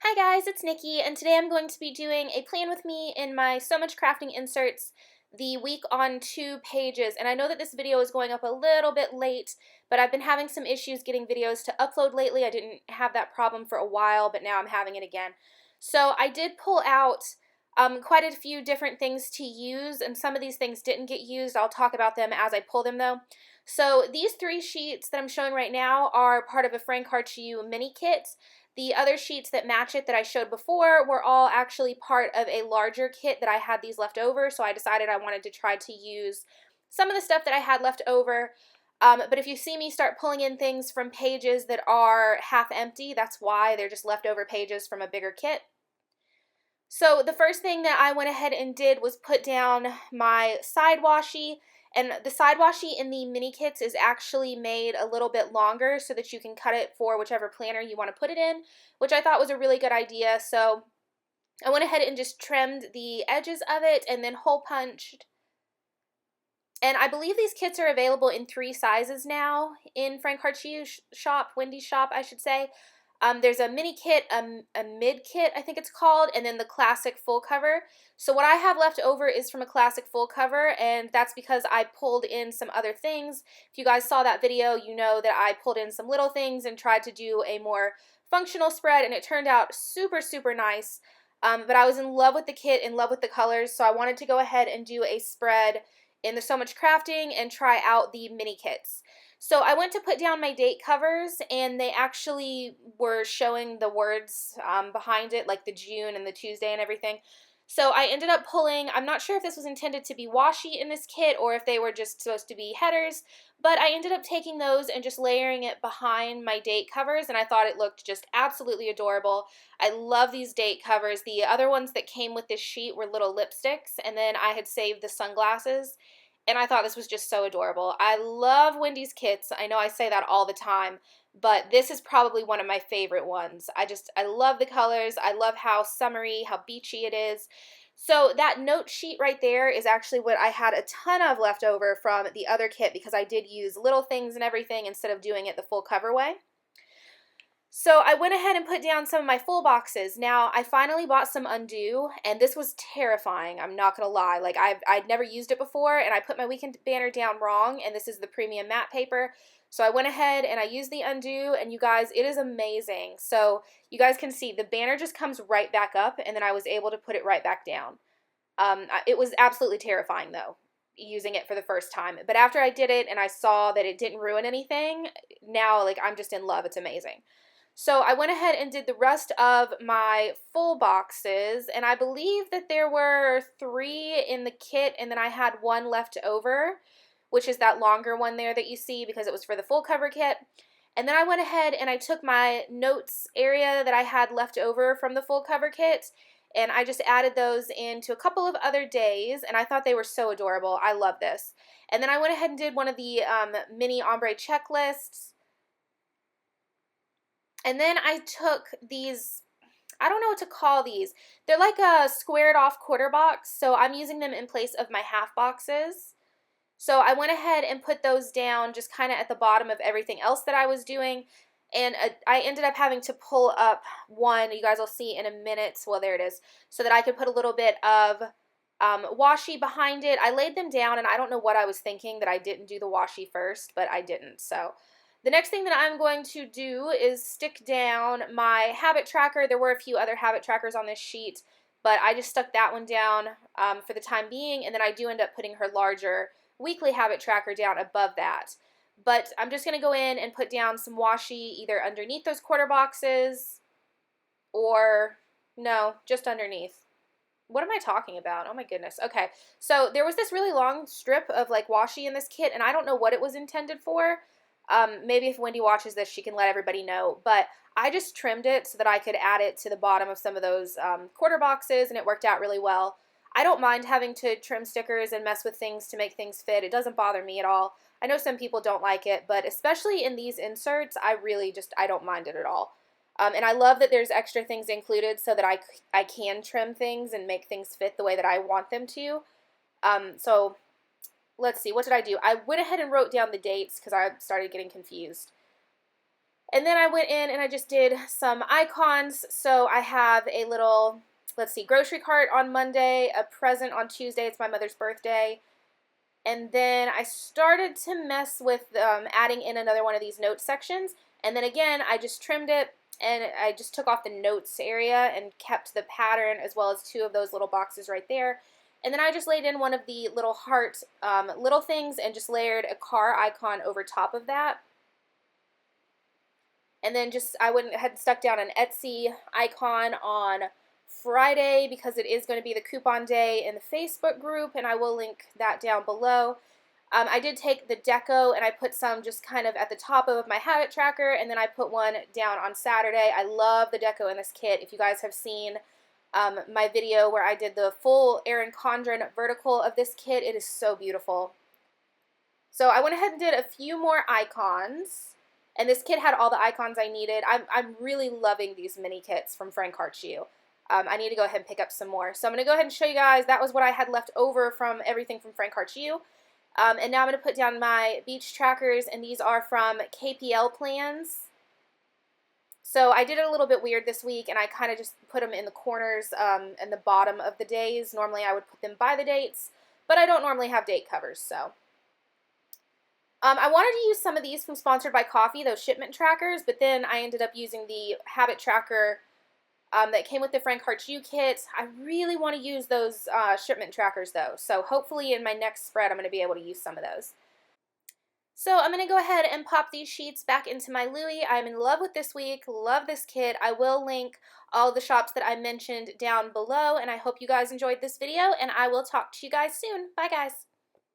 Hi guys, it's Nikki, and today I'm going to be doing a plan with me in my So Much Crafting inserts, the week on 2 pages. And I know that this video is going up a little bit late, but I've been having some issues getting videos to upload lately. I didn't have that problem for a while, but now I'm having it again. So I did pull out quite a few different things to use, and some of these things didn't get used. I'll talk about them as I pull them though. So these 3 sheets that I'm showing right now are part of a FrankHeartsYou mini kit. The other sheets that match it that I showed before were all actually part of a larger kit that I had these left over, so I decided I wanted to try to use some of the stuff that I had left over. But if you see me start pulling in things from pages that are half empty, that's why. They're just leftover pages from a bigger kit. So the first thing that I went ahead and did was put down my side washi. And the side washi in the mini kits is actually made a little bit longer so that you can cut it for whichever planner you want to put it in, which I thought was a really good idea. So I went ahead and just trimmed the edges of it and then hole punched. And I believe these kits are available in 3 sizes now in FrankHeartsYou shop, Wendy's shop, I should say. There's a mini kit, a mid kit, I think it's called, and then the classic full cover. So what I have left over is from a classic full cover, and that's because I pulled in some other things. If you guys saw that video, you know that I pulled in some little things and tried to do a more functional spread, and it turned out super, super nice. But I was in love with the kit, in love with the colors, so I wanted to go ahead and do a spread in the So Much Crafting and try out the mini kits. So I went to put down my date covers, and they actually were showing the words behind it, like the June and the Tuesday and everything. So I ended up pulling, I'm not sure if this was intended to be washi in this kit or if they were just supposed to be headers, but I ended up taking those and just layering it behind my date covers, and I thought it looked just absolutely adorable. I love these date covers. The other ones that came with this sheet were little lipsticks, and then I had saved the sunglasses. And I thought this was just so adorable. I love Wendy's kits. I know I say that all the time, but this is probably one of my favorite ones. I love the colors. I love how summery, how beachy it is. So that note sheet right there is actually what I had a ton of left over from the other kit because I did use little things and everything instead of doing it the full cover way. So I went ahead and put down some of my full boxes. Now, I finally bought some undo, and this was terrifying, I'm not going to lie. Like, I'd never used it before, and I put my weekend banner down wrong, and this is the premium matte paper. So I went ahead and I used the undo, and you guys, it is amazing. So you guys can see the banner just comes right back up, and then I was able to put it right back down. It was absolutely terrifying, though, using it for the first time. But after I did it and I saw that it didn't ruin anything, now, like, I'm just in love. It's amazing. So I went ahead and did the rest of my full boxes, and I believe that there were 3 in the kit, and then I had 1 left over, which is that longer one there that you see because it was for the full cover kit. And then I went ahead and I took my notes area that I had left over from the full cover kit, and I just added those into a couple of other days, and I thought they were so adorable. I love this. And then I went ahead and did one of the mini ombre checklists. And then I took these, I don't know what to call these. They're like a squared off quarter box, so I'm using them in place of my half boxes. So I went ahead and put those down just kind of at the bottom of everything else that I was doing. And I ended up having to pull up one, you guys will see in a minute, well there it is, so that I could put a little bit of washi behind it. I laid them down, and I don't know what I was thinking that I didn't do the washi first, but I didn't. So the next thing that I'm going to do is stick down my habit tracker. There were a few other habit trackers on this sheet, but I just stuck that one down for the time being, and then I do end up putting her larger weekly habit tracker down above that. But I'm just going to go in and put down some washi either underneath those quarter boxes or, no, just underneath. What am I talking about? Oh my goodness. Okay, so there was this really long strip of like washi in this kit, and I don't know what it was intended for. Maybe if Wendy watches this, she can let everybody know. But I just trimmed it so that I could add it to the bottom of some of those quarter boxes, and it worked out really well. I don't mind having to trim stickers and mess with things to make things fit. It doesn't bother me at all. I know some people don't like it, but especially in these inserts, I don't mind it at all. And I love that there's extra things included so that I can trim things and make things fit the way that I want them to. So let's see, what did I do? I went ahead and wrote down the dates because I started getting confused. And then I went in and I just did some icons. So I have a little, let's see, grocery cart on Monday, a present on Tuesday. It's my mother's birthday. And then I started to mess with adding in another one of these notes sections. And then again, I just trimmed it and I just took off the notes area and kept the pattern as well as two of those little boxes right there. And then I just laid in one of the little heart little things and just layered a car icon over top of that. And then I went ahead and stuck down an Etsy icon on Friday because it is going to be the coupon day in the Facebook group, and I will link that down below. I did take the deco and I put some just kind of at the top of my habit tracker, and then I put one down on Saturday. I love the deco in this kit. If you guys have seen my video where I did the full Erin Condren vertical of this kit, it is so beautiful. So I went ahead and did a few more icons. And this kit had all the icons I needed. I'm really loving these mini kits from FrankHeartsYou. I need to go ahead and pick up some more. So I'm going to go ahead and show you guys. That was what I had left over from everything from FrankHeartsYou. And now I'm going to put down my beach trackers, and these are from KPLPlans. So I did it a little bit weird this week, and I kind of just put them in the corners and the bottom of the days. Normally I would put them by the dates, but I don't normally have date covers, so. I wanted to use some of these from Sponsored by Coffee, those shipment trackers, but then I ended up using the habit tracker that came with the FrankHeartsYou kit. I really want to use those shipment trackers though, so hopefully in my next spread I'm going to be able to use some of those. So I'm going to go ahead and pop these sheets back into my Louis. I'm in love with this week, love this kit. I will link all the shops that I mentioned down below, and I hope you guys enjoyed this video, and I will talk to you guys soon. Bye guys!